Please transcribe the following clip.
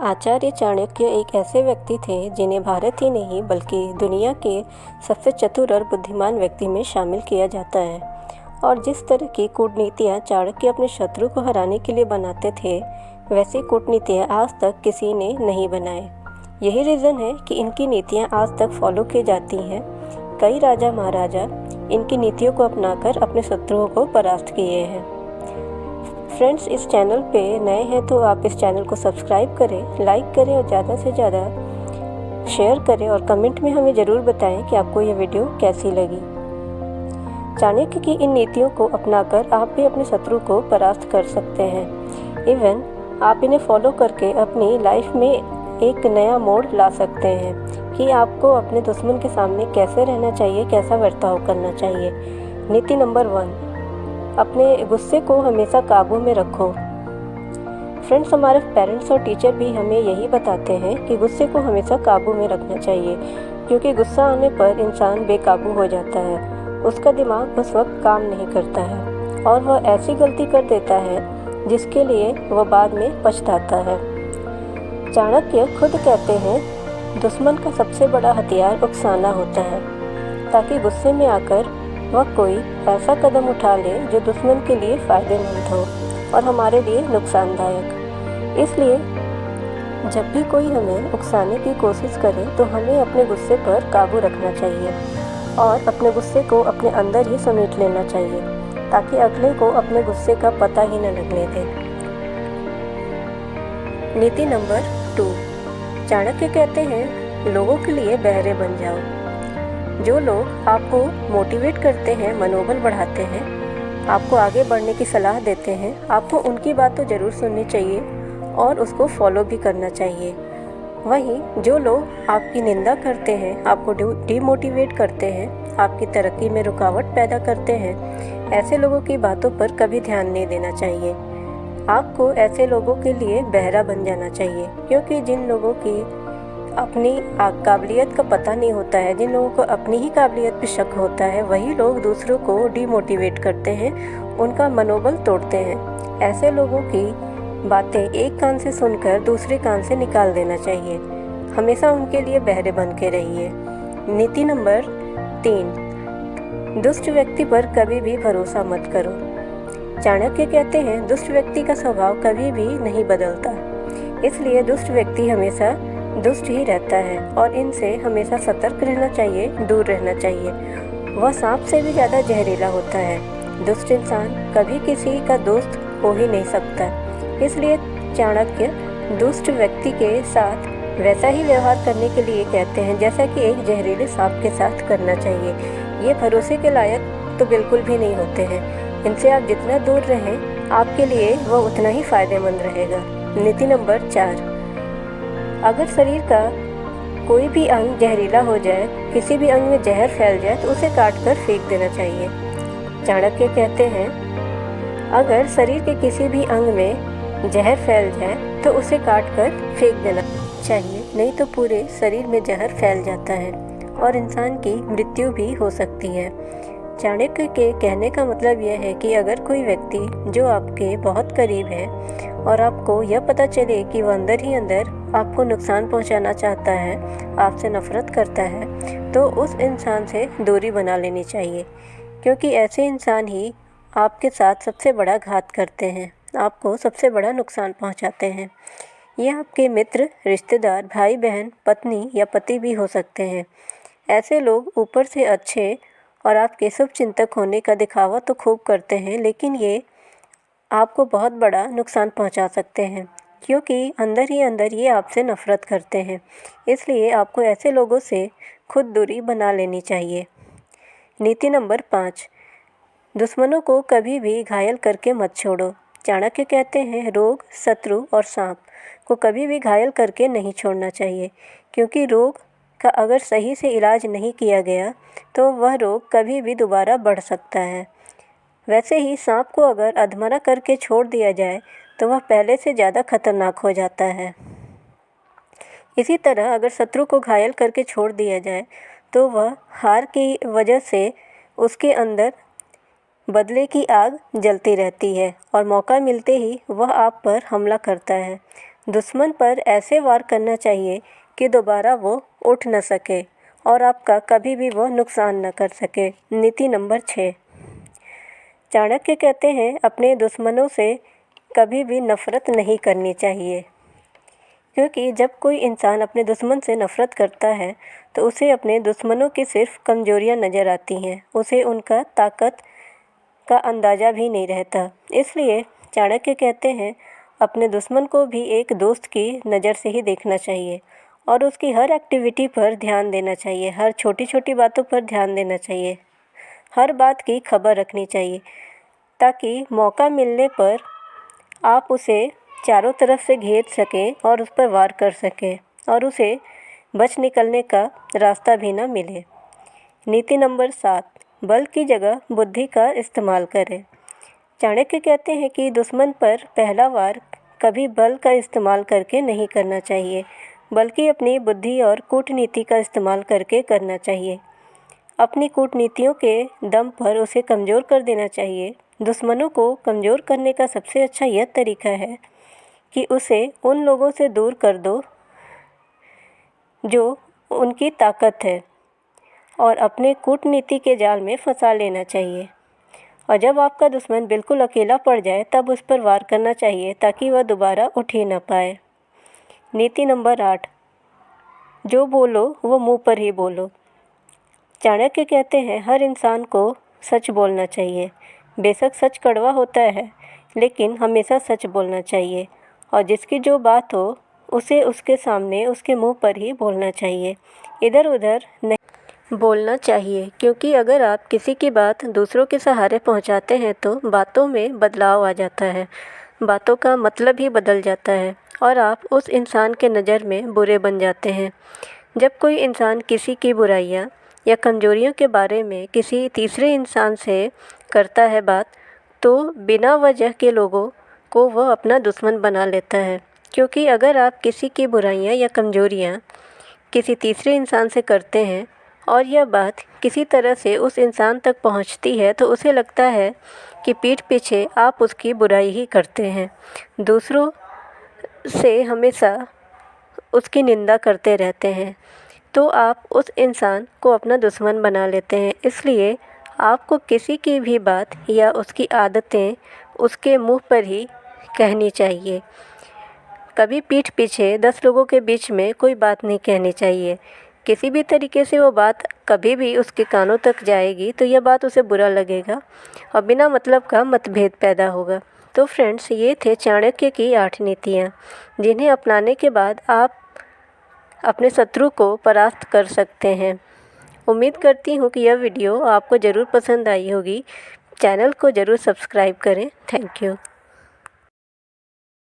आचार्य चाणक्य एक ऐसे व्यक्ति थे जिन्हें भारत ही नहीं बल्कि दुनिया के सबसे चतुर और बुद्धिमान व्यक्ति में शामिल किया जाता है। और जिस तरह की कूटनीतियाँ चाणक्य अपने शत्रु को हराने के लिए बनाते थे, वैसी कूटनीतियाँ आज तक किसी ने नहीं बनाए। यही रीज़न है कि इनकी नीतियाँ आज तक फॉलो की जाती हैं। कई राजा महाराजा इनकी नीतियों को अपनाकर अपने शत्रुओं को परास्त किए हैं। फ्रेंड्स, इस चैनल पे नए हैं तो आप इस चैनल को सब्सक्राइब करें, लाइक करें और ज़्यादा से ज़्यादा शेयर करें और कमेंट में हमें ज़रूर बताएं कि आपको ये वीडियो कैसी लगी। चाणक्य की इन नीतियों को अपनाकर आप भी अपने शत्रु को परास्त कर सकते हैं। इवन आप इन्हें फॉलो करके अपनी लाइफ में एक नया मोड़ ला सकते हैं कि आपको अपने दुश्मन के सामने कैसे रहना चाहिए, कैसा बर्ताव करना चाहिए। नीति नंबर 1, अपने गुस्से को हमेशा काबू में रखो। फ्रेंड्स, हमारे पेरेंट्स और टीचर भी हमें यही बताते हैं कि गुस्से को हमेशा काबू में रखना चाहिए, क्योंकि गुस्सा आने पर इंसान बेकाबू हो जाता है। उसका दिमाग उस वक्त काम नहीं करता है और वह ऐसी गलती कर देता है जिसके लिए वह बाद में पछताता है। चाणक्य खुद कहते हैं, दुश्मन का सबसे बड़ा हथियार उकसाना होता है, ताकि गुस्से में आकर वह कोई ऐसा कदम उठा ले जो दुश्मन के लिए फ़ायदेमंद हो और हमारे लिए नुकसानदायक। इसलिए जब भी कोई हमें उकसाने की कोशिश करे तो हमें अपने गुस्से पर काबू रखना चाहिए और अपने गुस्से को अपने अंदर ही समेट लेना चाहिए, ताकि अगले को अपने गुस्से का पता ही न लगने दें। नीति नंबर 2, चाणक्य कहते हैं, लोगों के लिए बहरे बन जाओ। जो लोग आपको मोटिवेट करते हैं, मनोबल बढ़ाते हैं, आपको आगे बढ़ने की सलाह देते हैं, आपको उनकी बात तो ज़रूर सुननी चाहिए और उसको फॉलो भी करना चाहिए। वहीं जो लोग आपकी निंदा करते हैं, आपको डीमोटिवेट करते हैं, आपकी तरक्की में रुकावट पैदा करते हैं, ऐसे लोगों की बातों पर कभी ध्यान नहीं देना चाहिए। आपको ऐसे लोगों के लिए बहरा बन जाना चाहिए, क्योंकि जिन लोगों की अपनी काबिलियत का पता नहीं होता है, जिन लोगों को अपनी ही काबिलियत पे शक होता है, वही लोग दूसरों को डीमोटिवेट करते हैं, उनका मनोबल तोड़ते हैं। ऐसे लोगों की बातें एक कान से सुनकर दूसरे कान से निकाल देना चाहिए। हमेशा उनके लिए बहरे बन के रहिए। नीति नंबर 3, दुष्ट व्यक्ति पर कभी भी भरोसा मत करो। चाणक्य कहते हैं, दुष्ट व्यक्ति का स्वभाव कभी भी नहीं बदलता, इसलिए दुष्ट व्यक्ति हमेशा दुष्ट ही रहता है और इनसे हमेशा सतर्क रहना चाहिए, दूर रहना चाहिए। वह सांप से भी ज़्यादा जहरीला होता है। दुष्ट इंसान कभी किसी का दोस्त हो ही नहीं सकता, इसलिए चाणक्य दुष्ट व्यक्ति के साथ वैसा ही व्यवहार करने के लिए कहते हैं जैसा कि एक जहरीले सांप के साथ करना चाहिए। ये भरोसे के लायक तो बिल्कुल भी नहीं होते हैं। इनसे आप जितना दूर रहें, आपके लिए वह उतना ही फ़ायदेमंद रहेगा। नीति नंबर 4, अगर शरीर का कोई भी अंग जहरीला हो जाए, किसी भी अंग में जहर फैल जाए तो उसे काट कर फेंक देना चाहिए। चाणक्य कहते हैं, अगर शरीर के किसी भी अंग में जहर फैल जाए तो उसे काट कर फेंक देना चाहिए, नहीं तो पूरे शरीर में जहर फैल जाता है और इंसान की मृत्यु भी हो सकती है। चाणक्य के कहने का मतलब यह है कि अगर कोई व्यक्ति जो आपके बहुत करीब है और आपको यह पता चले कि वह अंदर ही अंदर आपको नुकसान पहुंचाना चाहता है, आपसे नफ़रत करता है, तो उस इंसान से दूरी बना लेनी चाहिए, क्योंकि ऐसे इंसान ही आपके साथ सबसे बड़ा घात करते हैं, आपको सबसे बड़ा नुकसान पहुंचाते हैं। ये आपके मित्र, रिश्तेदार, भाई बहन, पत्नी या पति भी हो सकते हैं। ऐसे लोग ऊपर से अच्छे और आपके शुभचिंतक होने का दिखावा तो खूब करते हैं, लेकिन ये आपको बहुत बड़ा नुकसान पहुंचा सकते हैं, क्योंकि अंदर ही अंदर ये आपसे नफ़रत करते हैं। इसलिए आपको ऐसे लोगों से खुद दूरी बना लेनी चाहिए। नीति नंबर 5, दुश्मनों को कभी भी घायल करके मत छोड़ो। चाणक्य कहते हैं, रोग, शत्रु और सांप को कभी भी घायल करके नहीं छोड़ना चाहिए, क्योंकि रोग का अगर सही से इलाज नहीं किया गया तो वह रोग कभी भी दोबारा बढ़ सकता है। वैसे ही सांप को अगर अधमरा करके छोड़ दिया जाए तो वह पहले से ज़्यादा खतरनाक हो जाता है। इसी तरह अगर शत्रु को घायल करके छोड़ दिया जाए तो वह हार की वजह से उसके अंदर बदले की आग जलती रहती है और मौका मिलते ही वह आप पर हमला करता है। दुश्मन पर ऐसे वार करना चाहिए कि दोबारा वो उठ न सके और आपका कभी भी वो नुकसान न कर सके। नीति नंबर 6, चाणक्य कहते हैं अपने दुश्मनों से कभी भी नफ़रत नहीं करनी चाहिए, क्योंकि जब कोई इंसान अपने दुश्मन से नफ़रत करता है तो उसे अपने दुश्मनों की सिर्फ कमज़ोरियाँ नज़र आती हैं, उसे उनका ताकत का अंदाज़ा भी नहीं रहता। इसलिए चाणक्य कहते हैं अपने दुश्मन को भी एक दोस्त की नज़र से ही देखना चाहिए और उसकी हर एक्टिविटी पर ध्यान देना चाहिए, हर छोटी छोटी बातों पर ध्यान देना चाहिए, हर बात की खबर रखनी चाहिए, ताकि मौका मिलने पर आप उसे चारों तरफ से घेर सकें और उस पर वार कर सकें और उसे बच निकलने का रास्ता भी ना मिले। नीति नंबर 7, बल की जगह बुद्धि का इस्तेमाल करें। चाणक्य कहते हैं कि दुश्मन पर पहला वार कभी बल का इस्तेमाल करके नहीं करना चाहिए, बल्कि अपनी बुद्धि और कूटनीति का इस्तेमाल करके करना चाहिए। अपनी कूटनीतियों के दम पर उसे कमज़ोर कर देना चाहिए। दुश्मनों को कमज़ोर करने का सबसे अच्छा यह तरीका है कि उसे उन लोगों से दूर कर दो जो उनकी ताकत है और अपने कूटनीति के जाल में फंसा लेना चाहिए। और जब आपका दुश्मन बिल्कुल अकेला पड़ जाए तब उस पर वार करना चाहिए ताकि वह दोबारा उठ ही ना पाए। नीति नंबर 8, जो बोलो वो मुंह पर ही बोलो। चाणक्य कहते हैं हर इंसान को सच बोलना चाहिए। बेशक सच कड़वा होता है, लेकिन हमेशा सच बोलना चाहिए और जिसकी जो बात हो उसे उसके सामने उसके मुंह पर ही बोलना चाहिए, इधर उधर नहीं बोलना चाहिए, क्योंकि अगर आप किसी की बात दूसरों के सहारे पहुंचाते हैं तो बातों में बदलाव आ जाता है, बातों का मतलब ही बदल जाता है और आप उस इंसान के नज़र में बुरे बन जाते हैं। जब कोई इंसान किसी की बुराइयां या कमजोरियों के बारे में किसी तीसरे इंसान से करता है बात, तो बिना वजह के लोगों को वह अपना दुश्मन बना लेता है। क्योंकि अगर आप किसी की बुराइयां या कमजोरियां किसी तीसरे इंसान से करते हैं और यह बात किसी तरह से उस इंसान तक पहुंचती है तो उसे लगता है कि पीठ पीछे आप उसकी बुराई ही करते हैं, दूसरों से हमेशा उसकी निंदा करते रहते हैं, तो आप उस इंसान को अपना दुश्मन बना लेते हैं। इसलिए आपको किसी की भी बात या उसकी आदतें उसके मुंह पर ही कहनी चाहिए। कभी पीठ पीछे 10 लोगों के बीच में कोई बात नहीं कहनी चाहिए। किसी भी तरीके से वो बात कभी भी उसके कानों तक जाएगी तो यह बात उसे बुरा लगेगा और बिना मतलब का मतभेद पैदा होगा। तो फ्रेंड्स, ये थे चाणक्य की 8 नीतियाँ, जिन्हें अपनाने के बाद आप अपने शत्रु को परास्त कर सकते हैं। उम्मीद करती हूँ कि यह वीडियो आपको ज़रूर पसंद आई होगी। चैनल को ज़रूर सब्सक्राइब करें। Thank you.